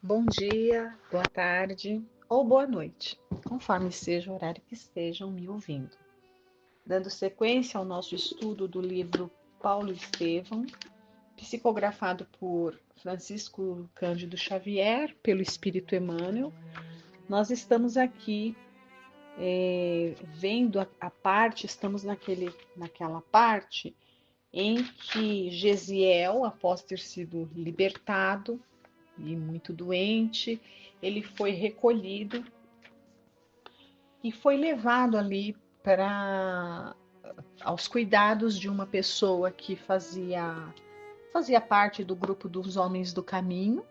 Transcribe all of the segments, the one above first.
Bom dia, boa tarde ou boa noite, conforme seja o horário que estejam me ouvindo. Dando sequência ao nosso estudo do livro Paulo Estevão, psicografado por Francisco Cândido Xavier, pelo Espírito Emmanuel, nós estamos aqui vendo a parte, estamos naquela parte em que Gesiel, após ter sido libertado, e muito doente, ele foi recolhido e foi levado ali para aos cuidados de uma pessoa que fazia parte do grupo dos homens do caminho,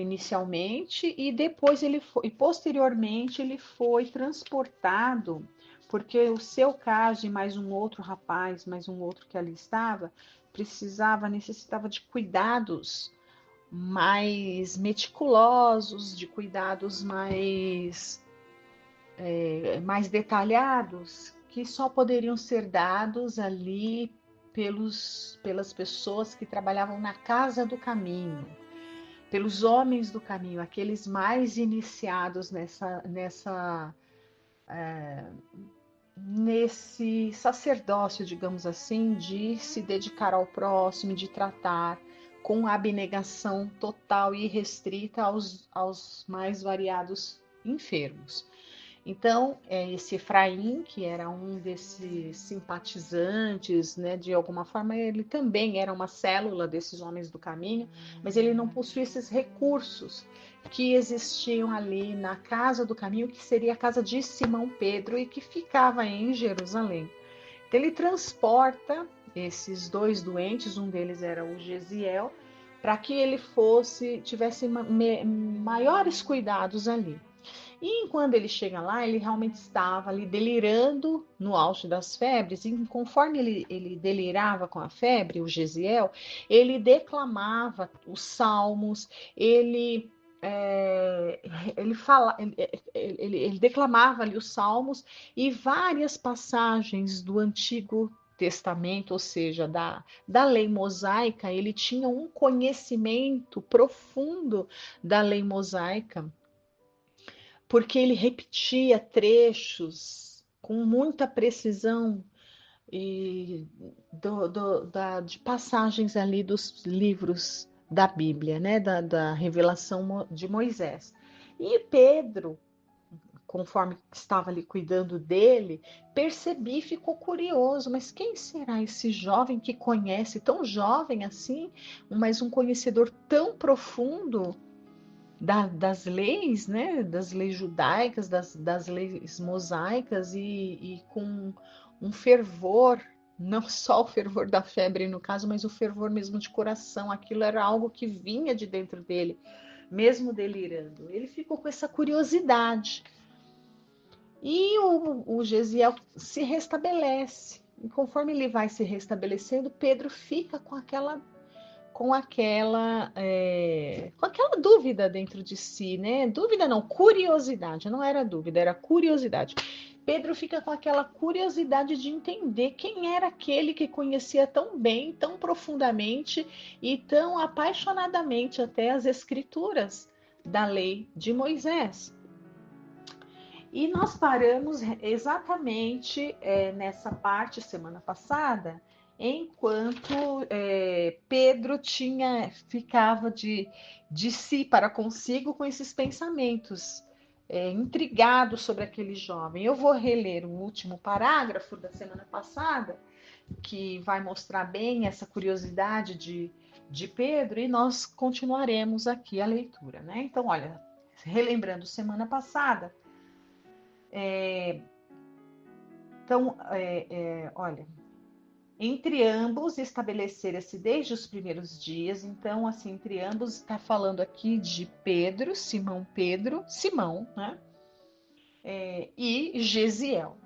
inicialmente, e depois e posteriormente ele foi transportado, porque o seu caso e mais um outro rapaz, mais um outro que ali estava, necessitava de cuidados mais meticulosos, de cuidados mais detalhados, que só poderiam ser dados ali pelas pessoas que trabalhavam na casa do caminho, pelos homens do caminho, aqueles mais iniciados nesse sacerdócio, digamos assim, de se dedicar ao próximo, de tratar com abnegação total e restrita aos mais variados enfermos. Então, esse Efraim, que era um desses simpatizantes, né, de alguma forma, ele também era uma célula desses homens do caminho, mas ele não possuía esses recursos que existiam ali na casa do caminho, que seria a casa de Simão Pedro e que ficava em Jerusalém. Então, ele transporta esses dois doentes, um deles era o Gesiel, para que ele tivesse maiores cuidados ali. E quando ele chega lá, ele realmente estava ali delirando no auge das febres, e conforme ele delirava com a febre, o Gesiel, ele declamava os salmos, é, ele declamava ali os salmos e várias passagens do Antigo Testamento, ou seja, da lei mosaica, ele tinha um conhecimento profundo da lei mosaica, porque ele repetia trechos com muita precisão e de passagens ali dos livros da Bíblia, né, da revelação de Moisés. E Pedro, conforme estava ali cuidando dele, percebi, ficou curioso, mas quem será esse jovem que conhece, tão jovem assim, mas um conhecedor tão profundo das leis, né, das leis judaicas, das leis mosaicas e com um fervor, não só o fervor da febre no caso, mas o fervor mesmo de coração. Aquilo era algo que vinha de dentro dele, mesmo delirando. Ele ficou com essa curiosidade. E o Gesiel se restabelece. E conforme ele vai se restabelecendo, Pedro fica com aquela dúvida dentro de si, né? Dúvida não, curiosidade, não era dúvida, era curiosidade. Pedro fica com aquela curiosidade de entender quem era aquele que conhecia tão bem, tão profundamente e tão apaixonadamente até as escrituras da lei de Moisés. E nós paramos exatamente nessa parte semana passada, enquanto Pedro ficava de si para consigo com esses pensamentos, intrigado sobre aquele jovem. Eu vou reler o último parágrafo da semana passada, que vai mostrar bem essa curiosidade de Pedro, e nós continuaremos aqui a leitura, né? Então, olha, relembrando semana passada. Então, olha, entre ambos estabeleceram-se desde os primeiros dias. Então, assim, entre ambos está falando aqui de Pedro, Simão, né? E Gesiel.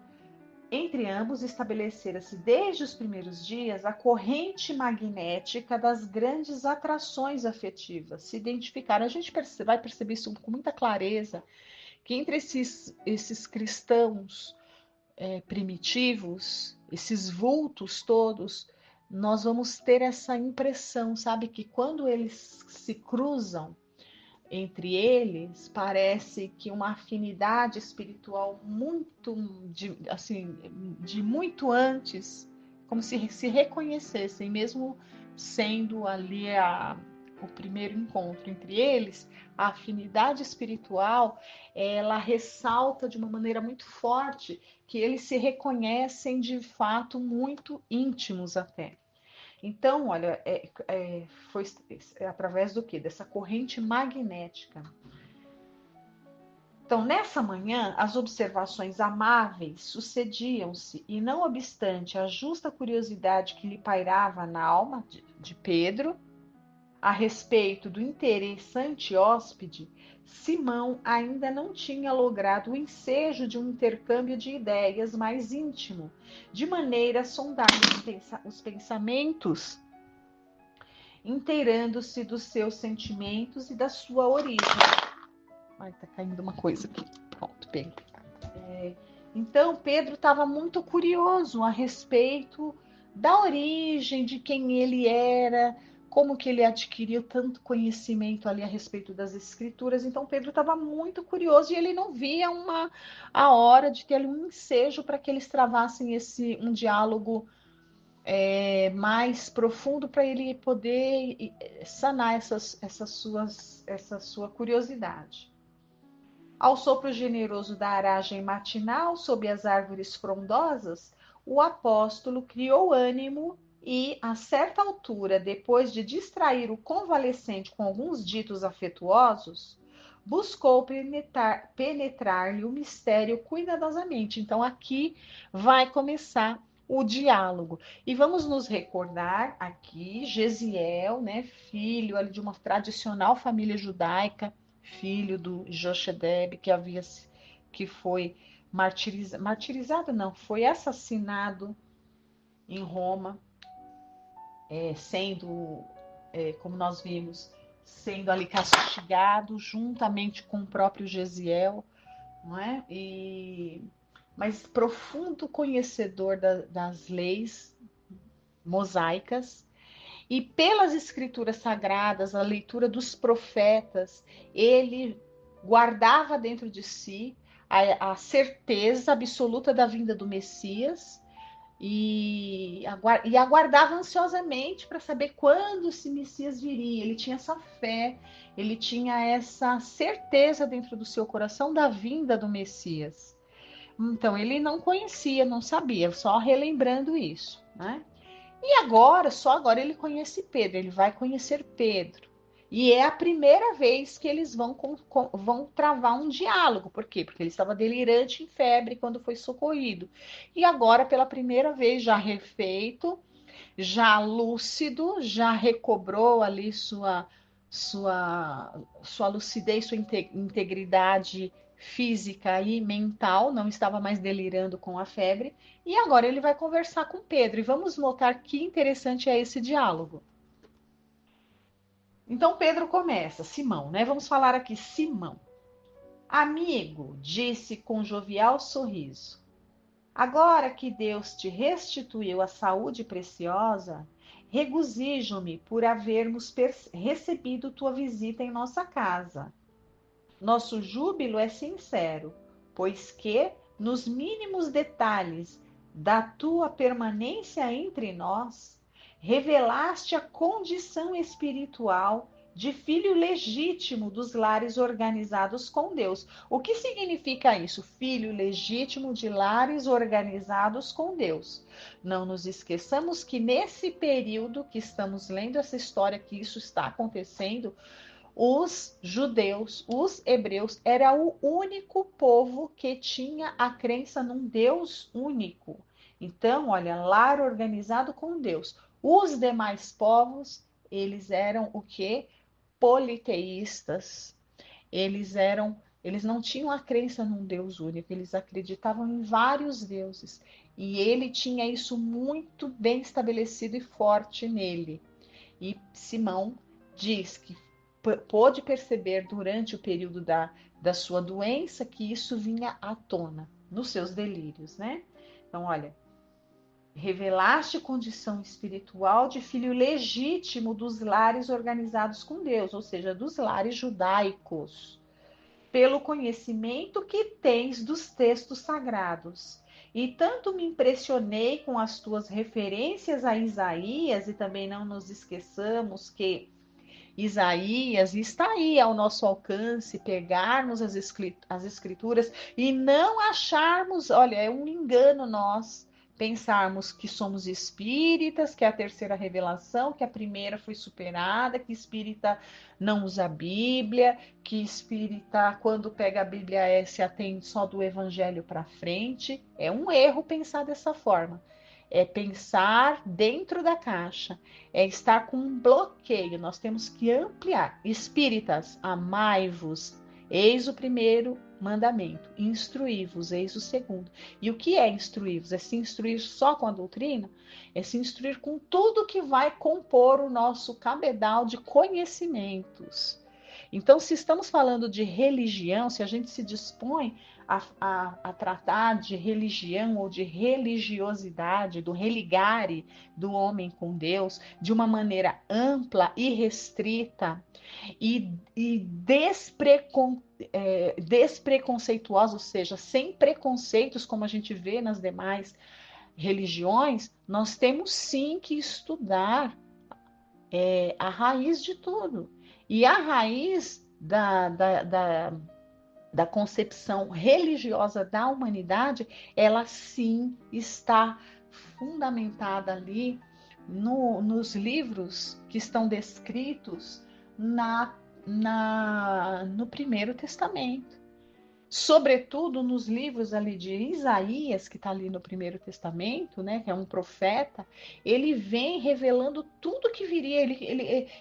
Entre ambos estabeleceram-se desde os primeiros dias a corrente magnética das grandes atrações afetivas. Se identificaram. A gente vai perceber isso com muita clareza, que entre esses cristãos primitivos, esses vultos todos, nós vamos ter essa impressão, sabe, que quando eles se cruzam, entre eles, parece que uma afinidade espiritual muito, assim, de muito antes, como se reconhecessem, mesmo sendo ali o primeiro encontro entre eles, a afinidade espiritual, ela ressalta de uma maneira muito forte que eles se reconhecem de fato muito íntimos até. Então, olha, foi através do quê? Dessa corrente magnética. Então, nessa manhã, as observações amáveis sucediam-se, e não obstante a justa curiosidade que lhe pairava na alma de Pedro a respeito do interessante hóspede, Simão ainda não tinha logrado o ensejo de um intercâmbio de ideias mais íntimo, de maneira a sondar os pensamentos, inteirando-se dos seus sentimentos e da sua origem. Ai, tá caindo uma coisa aqui. Pronto, peguei. Então, Pedro estava muito curioso a respeito da origem, de quem ele era, como que ele adquiriu tanto conhecimento ali a respeito das escrituras. Então, Pedro estava muito curioso e ele não via a hora de ter ali um ensejo para que eles travassem um diálogo mais profundo para ele poder sanar essa sua curiosidade. Ao sopro generoso da aragem matinal, sob as árvores frondosas, o apóstolo criou ânimo e, a certa altura, depois de distrair o convalescente com alguns ditos afetuosos, buscou penetrar-lhe o mistério cuidadosamente. Então, aqui vai começar o diálogo. E vamos nos recordar aqui, Gesiel, né, filho ali de uma tradicional família judaica, filho do Jochebed, que foi martirizado, não, foi assassinado em Roma, sendo, como nós vimos, sendo ali castigado juntamente com o próprio Gesiel, não é? Mas profundo conhecedor das leis mosaicas, e pelas escrituras sagradas, a leitura dos profetas, ele guardava dentro de si a certeza absoluta da vinda do Messias e aguardava ansiosamente para saber quando esse Messias viria. Ele tinha essa fé, ele tinha essa certeza dentro do seu coração da vinda do Messias. Então, ele não conhecia, não sabia, só relembrando isso, né? E agora, só agora ele conhece Pedro, ele vai conhecer Pedro. E é a primeira vez que eles vão travar um diálogo. Por quê? Porque ele estava delirante em febre quando foi socorrido. E agora, pela primeira vez, já refeito, já lúcido, já recobrou ali sua lucidez, sua integridade física e mental, não estava mais delirando com a febre, e agora ele vai conversar com Pedro, e vamos notar que interessante é esse diálogo. Então Pedro começa, Simão, né? Vamos falar aqui, Simão. Amigo, disse com jovial sorriso, agora que Deus te restituiu a saúde preciosa, regozijo-me por havermos recebido tua visita em nossa casa. Nosso júbilo é sincero, pois que, nos mínimos detalhes da tua permanência entre nós, revelaste a condição espiritual de filho legítimo dos lares organizados com Deus. O que significa isso? Filho legítimo de lares organizados com Deus. Não nos esqueçamos que nesse período que estamos lendo essa história, que isso está acontecendo, os judeus, os hebreus, era o único povo que tinha a crença num Deus único. Então, olha, lar organizado com Deus. Os demais povos, eles eram o quê? Politeístas. Eles não tinham a crença num Deus único, eles acreditavam em vários deuses. E ele tinha isso muito bem estabelecido e forte nele. E Simão diz que pôde perceber durante o período da sua doença que isso vinha à tona nos seus delírios, né? Então, olha, revelaste condição espiritual de filho legítimo dos lares organizados com Deus, ou seja, dos lares judaicos, pelo conhecimento que tens dos textos sagrados. E tanto me impressionei com as tuas referências a Isaías, e também não nos esqueçamos que Isaías está aí ao nosso alcance, pegarmos as escrituras e não acharmos, olha, é um engano nós pensarmos que somos espíritas, que é a terceira revelação, que a primeira foi superada, que espírita não usa a Bíblia, que espírita, quando pega a Bíblia, se atende só do evangelho para frente. É um erro pensar dessa forma. É pensar dentro da caixa, é estar com um bloqueio. Nós temos que ampliar. Espíritas, amai-vos, eis o primeiro mandamento. Instruí-vos, eis o segundo. E o que é instruí-vos? É se instruir só com a doutrina? É se instruir com tudo que vai compor o nosso cabedal de conhecimentos. Então, se estamos falando de religião, se a gente se dispõe a tratar de religião ou de religiosidade, do religare do homem com Deus, de uma maneira ampla e restrita e despreconceituosa, ou seja, sem preconceitos, como a gente vê nas demais religiões, nós temos sim que estudar a raiz de tudo. E a raiz da concepção religiosa da humanidade, ela sim está fundamentada ali nos livros que estão descritos no Primeiro Testamento. Sobretudo nos livros ali de Isaías, que está ali no Primeiro Testamento, né, que é um profeta, ele vem revelando tudo que viria.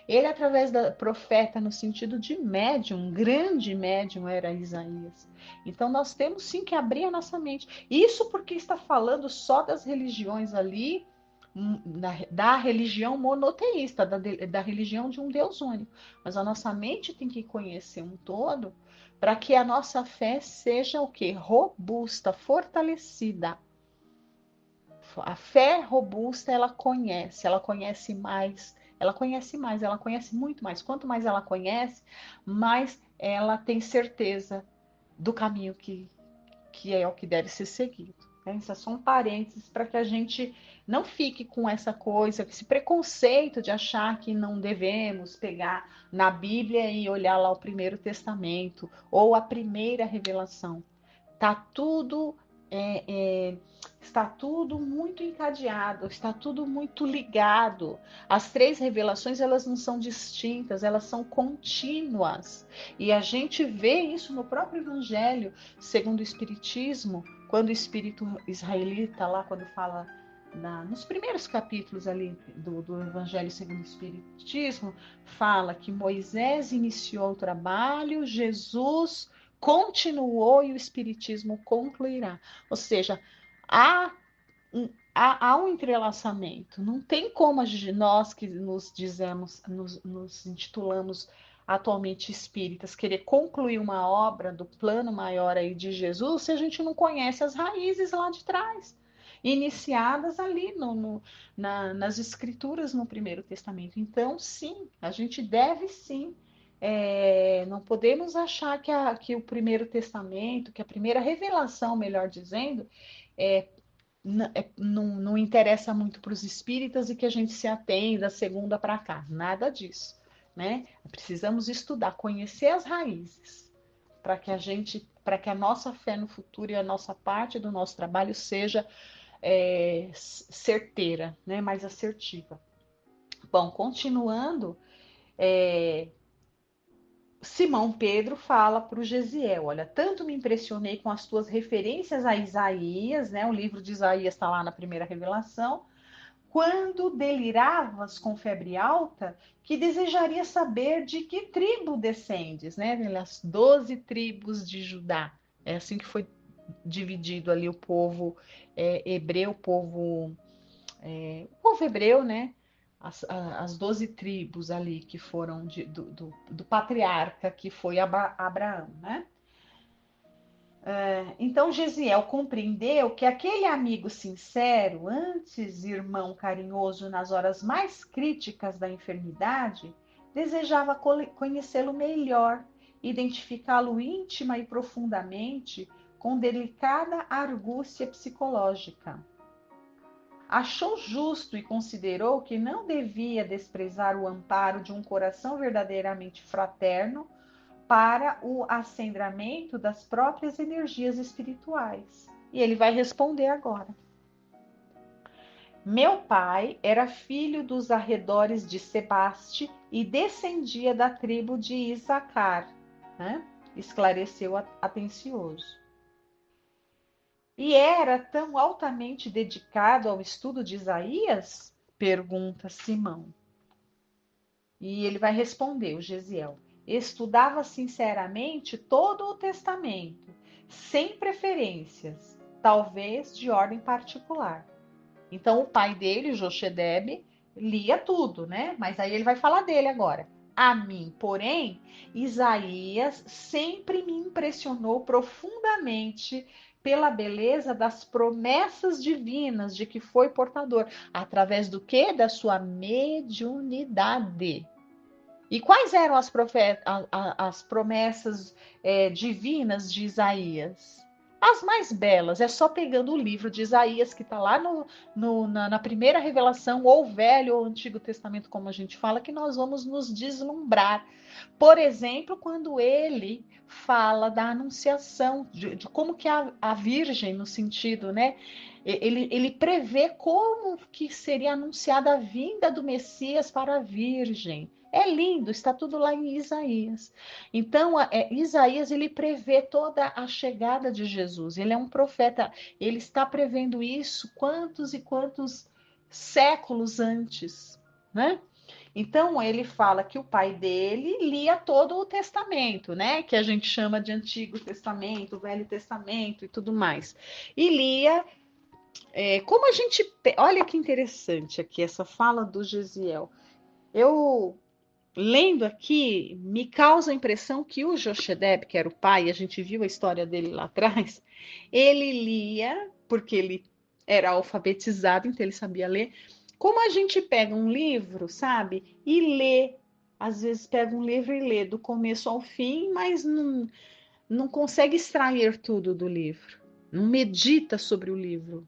Ele através da profeta, no sentido de médium, um grande médium era Isaías. Então nós temos sim que abrir a nossa mente. Isso porque está falando só das religiões ali, da religião monoteísta, da religião de um Deus único. Mas a nossa mente tem que conhecer um todo para que a nossa fé seja o quê? Robusta, fortalecida. A fé robusta, ela conhece mais, ela conhece muito mais. Quanto mais ela conhece, mais ela tem certeza do caminho que é o que deve ser seguido. Isso é só um parênteses para que a gente não fique com essa coisa, esse preconceito de achar que não devemos pegar na Bíblia e olhar lá o Primeiro Testamento ou a primeira revelação. Tá tudo é, é, está tudo muito encadeado, está tudo muito ligado. As três revelações, elas não são distintas, elas são contínuas. E a gente vê isso no próprio Evangelho, segundo o Espiritismo, quando o Espírito israelita, lá quando fala nos primeiros capítulos ali do Evangelho segundo o Espiritismo, fala que Moisés iniciou o trabalho, Jesus continuou e o Espiritismo concluirá. Ou seja, há há um entrelaçamento. Não tem como nós que nos dizemos, nos intitulamos atualmente espíritas, querer concluir uma obra do plano maior aí de Jesus se a gente não conhece as raízes lá de trás, iniciadas ali nas escrituras no Primeiro Testamento. Então, sim, a gente deve sim. Não podemos achar que o Primeiro Testamento, que a primeira revelação, melhor dizendo, é, não interessa muito para os espíritas e que a gente se atém da segunda para cá. Nada disso, né? Precisamos estudar, conhecer as raízes, para que a nossa fé no futuro e a nossa parte do nosso trabalho seja certeira, né? Mais assertiva. Bom, continuando, Simão Pedro fala para o Gesiel, olha, tanto me impressionei com as tuas referências a Isaías, né? O livro de Isaías está lá na primeira revelação, quando deliravas com febre alta, que desejaria saber de que tribo descendes, né? As 12 tribos de Judá. É assim que foi dividido ali o povo hebreu, o povo hebreu, né? As 12 tribos ali que foram do patriarca que foi Abraão, né? Então Gesiel compreendeu que aquele amigo sincero, antes irmão carinhoso nas horas mais críticas da enfermidade, desejava conhecê-lo melhor, identificá-lo íntima e profundamente com delicada argúcia psicológica. Achou justo e considerou que não devia desprezar o amparo de um coração verdadeiramente fraterno para o acendramento das próprias energias espirituais. E ele vai responder agora. Meu pai era filho dos arredores de Sebaste e descendia da tribo de Isacar, né? Esclareceu atencioso. E era tão altamente dedicado ao estudo de Isaías? Pergunta Simão. E ele vai responder, o Gesiel. Estudava sinceramente todo o Testamento, sem preferências, talvez de ordem particular. Então o pai dele, o Jochedebe, lia tudo, né? Mas aí ele vai falar dele agora. A mim, porém, Isaías sempre me impressionou profundamente pela beleza das promessas divinas de que foi portador, através do quê? Da sua mediunidade. E quais eram as promessas divinas de Isaías? As mais belas, é só pegando o livro de Isaías, que está lá na primeira revelação, ou Velho ou Antigo Testamento, como a gente fala, que nós vamos nos deslumbrar. Por exemplo, quando ele fala da anunciação, de como que a Virgem, no sentido, né? Ele prevê como que seria anunciada a vinda do Messias para a Virgem. É lindo, está tudo lá em Isaías. Então, Isaías, ele prevê toda a chegada de Jesus. Ele é um profeta, ele está prevendo isso quantos e quantos séculos antes, né? Então, ele fala que o pai dele lia todo o Testamento, né? Que a gente chama de Antigo Testamento, Velho Testamento e tudo mais. E lia, como a gente... Olha que interessante aqui essa fala do Gesiel. Eu lendo aqui, me causa a impressão que o Jochedeb, que era o pai, a gente viu a história dele lá atrás, ele lia, porque ele era alfabetizado, então ele sabia ler. Como a gente pega um livro, sabe, e lê, às vezes pega um livro e lê do começo ao fim, mas não consegue extrair tudo do livro, não medita sobre o livro,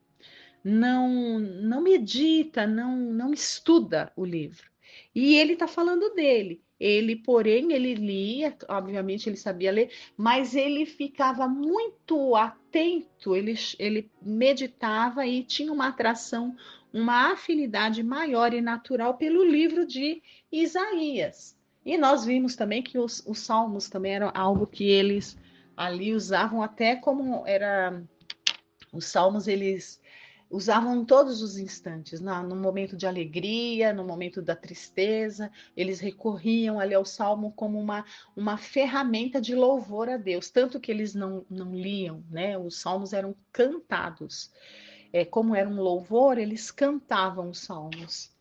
não medita, não estuda o livro. E ele está falando dele. Ele, porém, ele lia, obviamente ele sabia ler, mas ele ficava muito atento, ele meditava e tinha uma atração, uma afinidade maior e natural pelo livro de Isaías. E nós vimos também que os salmos também eram algo que eles ali usavam até como era... Os salmos, eles usavam em todos os instantes, no momento de alegria, no momento da tristeza, eles recorriam ali ao salmo como uma ferramenta de louvor a Deus, tanto que eles não liam, né? Os salmos eram cantados. Como era um louvor, eles cantavam os salmos.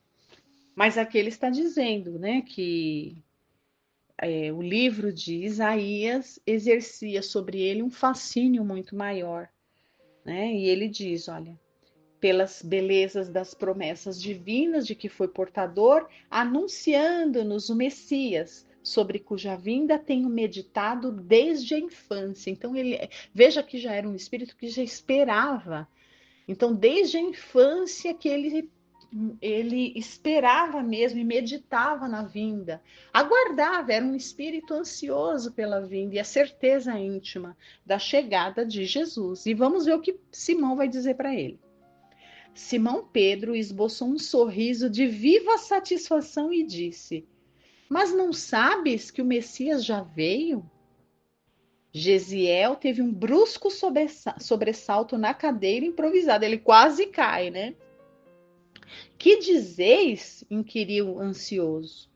Mas aqui ele está dizendo, né, que o livro de Isaías exercia sobre ele um fascínio muito maior, né? E ele diz, olha, pelas belezas das promessas divinas de que foi portador, anunciando-nos o Messias, sobre cuja vinda tenho meditado desde a infância. Então, veja que já era um espírito que já esperava. Então, desde a infância que ele esperava mesmo e meditava na vinda, aguardava, era um espírito ansioso pela vinda e a certeza íntima da chegada de Jesus. E vamos ver o que Simão vai dizer para ele. Simão Pedro esboçou um sorriso de viva satisfação e disse: Mas não sabes que o Messias já veio? Gesiel teve um brusco sobressalto na cadeira improvisada. Ele quase cai, né? Que dizeis? Inquiriu ansioso.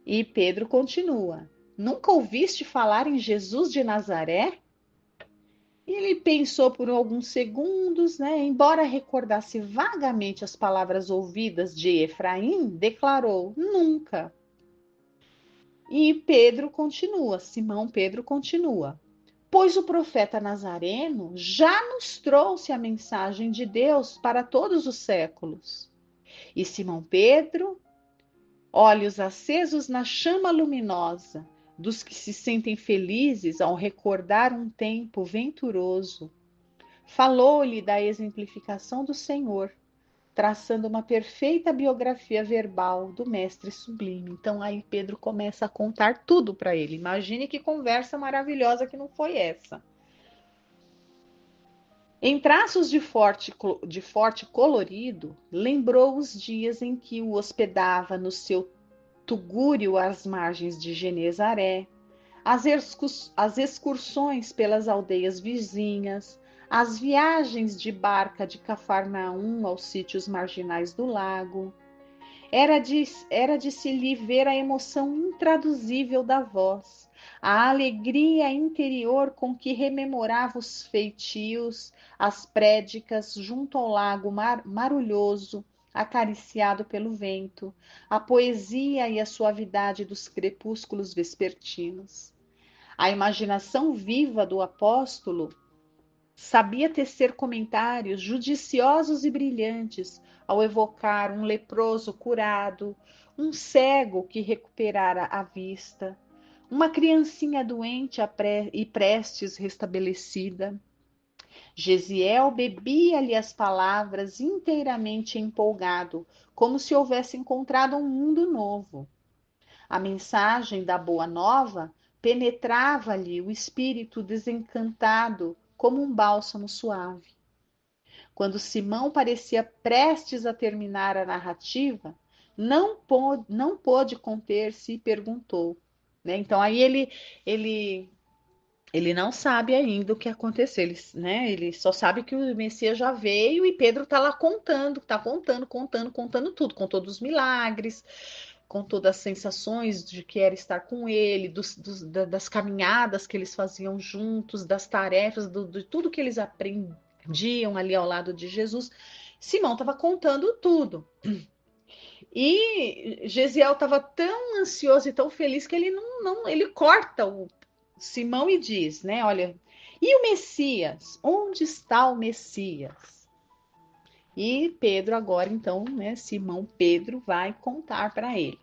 E Pedro continua: Nunca ouviste falar em Jesus de Nazaré? Ele pensou por alguns segundos, né? Embora recordasse vagamente as palavras ouvidas de Efraim, declarou: Nunca. E Pedro continua, Simão Pedro continua: pois o profeta Nazareno já nos trouxe a mensagem de Deus para todos os séculos. E Simão Pedro, olhos acesos na chama luminosa dos que se sentem felizes ao recordar um tempo venturoso, falou-lhe da exemplificação do Senhor, traçando uma perfeita biografia verbal do mestre sublime. Então aí Pedro começa a contar tudo para ele. Imagine que conversa maravilhosa que não foi essa. Em traços de forte colorido, lembrou os dias em que o hospedava no seu tugúrio às margens de Genezaré, as excursões pelas aldeias vizinhas, as viagens de barca de Cafarnaum aos sítios marginais do lago. Era de se lhe ver a emoção intraduzível da voz, a alegria interior com que rememorava os feitios, as prédicas junto ao lago marulhoso, acariciado pelo vento, a poesia e a suavidade dos crepúsculos vespertinos. A imaginação viva do apóstolo sabia tecer comentários judiciosos e brilhantes ao evocar um leproso curado, um cego que recuperara a vista, uma criancinha doente e prestes restabelecida. Gesiel bebia-lhe as palavras inteiramente empolgado, como se houvesse encontrado um mundo novo. A mensagem da boa nova penetrava-lhe o espírito desencantado como um bálsamo suave. Quando Simão parecia prestes a terminar a narrativa, não pôde conter-se e perguntou. Né? Então aí ele não sabe ainda o que aconteceu, ele só sabe que o Messias já veio e Pedro está lá contando, contando tudo, com todos os milagres, com todas as sensações de que era estar com ele, das caminhadas que eles faziam juntos, das tarefas, de tudo que eles aprendiam ali ao lado de Jesus. Simão estava contando tudo. E Gesiel estava tão ansioso e tão feliz que ele corta o Simão e diz, né? Olha, e o Messias? Onde está o Messias? E Pedro agora, então, né? Simão Pedro vai contar para ele.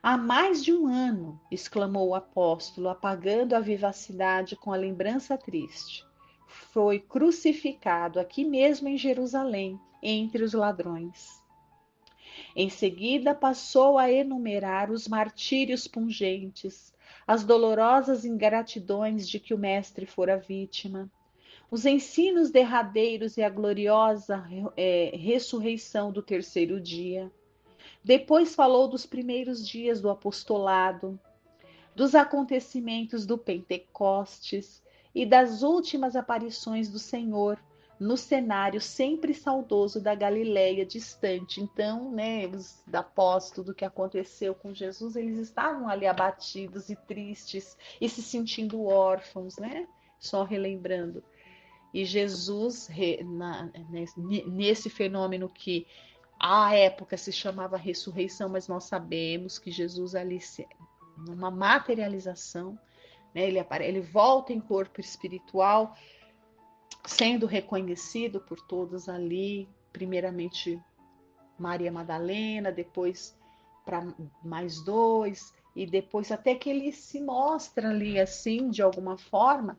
Há mais de um ano, exclamou o apóstolo, apagando a vivacidade com a lembrança triste. Foi crucificado aqui mesmo em Jerusalém, entre os ladrões. Em seguida, passou a enumerar os martírios pungentes, as dolorosas ingratidões de que o mestre fora vítima, os ensinos derradeiros e a gloriosa ressurreição do terceiro dia. Depois falou dos primeiros dias do apostolado, dos acontecimentos do Pentecostes e das últimas aparições do Senhor no cenário sempre saudoso da Galileia distante. Então, né, os apóstolos, do que aconteceu com Jesus, eles estavam ali abatidos e tristes e se sentindo órfãos, né? Só relembrando. E Jesus, nesse fenômeno que à época se chamava ressurreição, mas nós sabemos que Jesus ali, numa materialização, né, ele volta em corpo espiritual, sendo reconhecido por todos ali, primeiramente Maria Madalena, depois para mais dois, e depois até que ele se mostra ali assim, de alguma forma,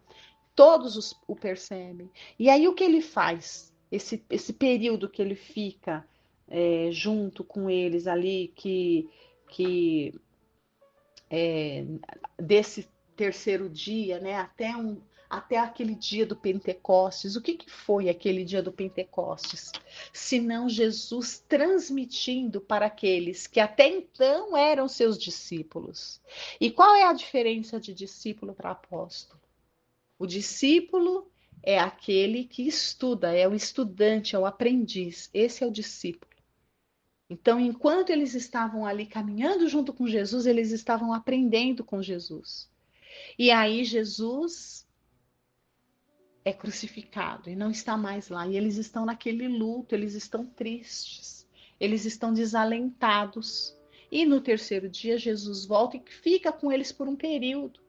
todos o percebem. E aí o que ele faz? Esse período que ele fica junto com eles ali, que desse terceiro dia, né, até aquele dia do Pentecostes. O que foi aquele dia do Pentecostes? Senão Jesus transmitindo para aqueles que até então eram seus discípulos. E qual é a diferença de discípulo para apóstolo? O discípulo é aquele que estuda, é o estudante, é o aprendiz. Esse é o discípulo. Então, enquanto eles estavam ali caminhando junto com Jesus, eles estavam aprendendo com Jesus. E aí Jesus é crucificado e não está mais lá. E eles estão naquele luto, eles estão tristes, eles estão desalentados. E no terceiro dia, Jesus volta e fica com eles por um período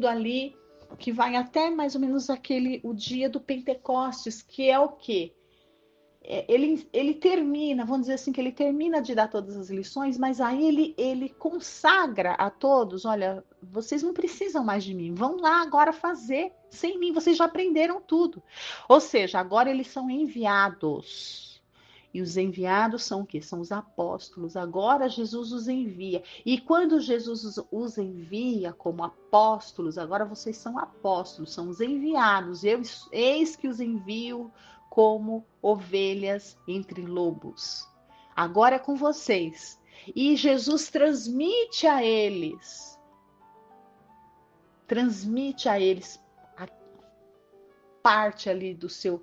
ali que vai até mais ou menos o dia do Pentecostes, que é o quê? Ele termina, vamos dizer assim, que ele termina de dar todas as lições, mas aí ele consagra a todos: olha, vocês não precisam mais de mim, vão lá agora fazer sem mim, vocês já aprenderam tudo. Ou seja, agora eles são enviados. E os enviados são o quê? São os apóstolos. Agora Jesus os envia. E quando Jesus os envia como apóstolos, agora vocês são apóstolos, são os enviados. Eis que os envio como ovelhas entre lobos. Agora é com vocês. E Jesus transmite a eles a parte ali do seu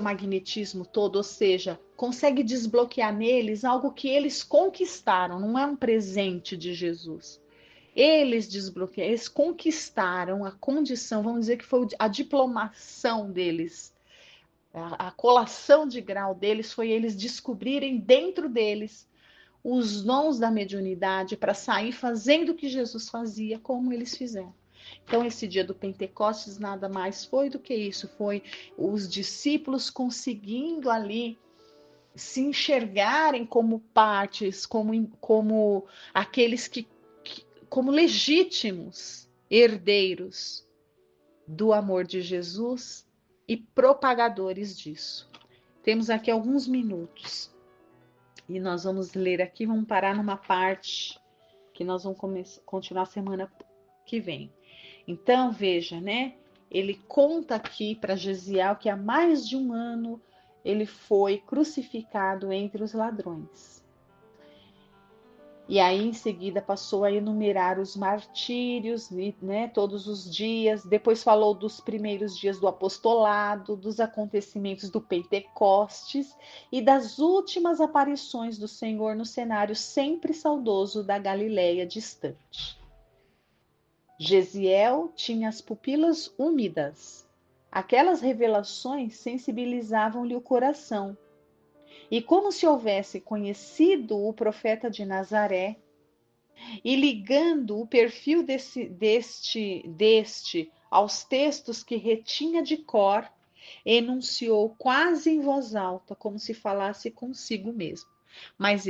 magnetismo todo, ou seja, consegue desbloquear neles algo que eles conquistaram, não é um presente de Jesus. Eles desbloquearam, eles conquistaram a condição, vamos dizer que foi a diplomação deles, a colação de grau deles foi eles descobrirem dentro deles os dons da mediunidade para sair fazendo o que Jesus fazia, como eles fizeram. Então, esse dia do Pentecostes nada mais foi do que isso, foi os discípulos conseguindo ali se enxergarem como partes, como aqueles como legítimos herdeiros do amor de Jesus e propagadores disso. Temos aqui alguns minutos e nós vamos ler aqui, vamos parar numa parte que nós vamos continuar a semana que vem. Então, veja, né? Ele conta aqui para Gesiel que há mais de um ano ele foi crucificado entre os ladrões. E aí, em seguida, passou a enumerar os martírios, né, todos os dias. Depois falou dos primeiros dias do apostolado, dos acontecimentos do Pentecostes e das últimas aparições do Senhor no cenário sempre saudoso da Galileia distante. Gesiel tinha as pupilas úmidas. Aquelas revelações sensibilizavam-lhe o coração. E como se houvesse conhecido o profeta de Nazaré, e ligando o perfil deste aos textos que retinha de cor, enunciou quase em voz alta, como se falasse consigo mesmo. Mas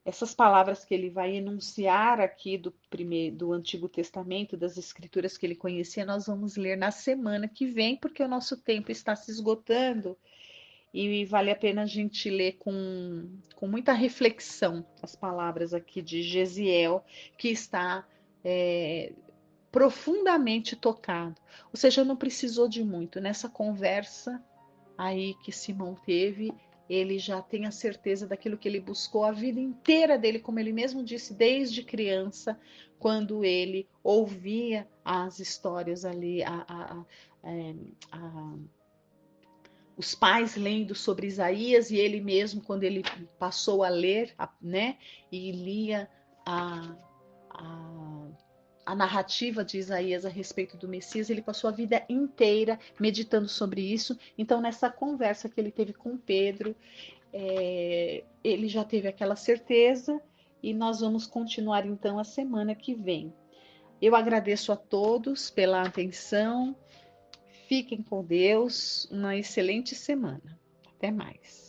essas palavras que ele vai enunciar aqui do Antigo Testamento, das escrituras que ele conhecia, nós vamos ler na semana que vem, porque o nosso tempo está se esgotando e vale a pena a gente ler com muita reflexão as palavras aqui de Gesiel, que está profundamente tocado. Ou seja, não precisou de muito. Nessa conversa aí que Simão teve, ele já tem a certeza daquilo que ele buscou a vida inteira dele, como ele mesmo disse, desde criança, quando ele ouvia as histórias ali, os pais lendo sobre Isaías e ele mesmo, quando ele passou a ler, né, e lia a narrativa de Isaías a respeito do Messias, ele passou a vida inteira meditando sobre isso. Então, nessa conversa que ele teve com Pedro, ele já teve aquela certeza e nós vamos continuar então a semana que vem. Eu agradeço a todos pela atenção. Fiquem com Deus. Uma excelente semana. Até mais.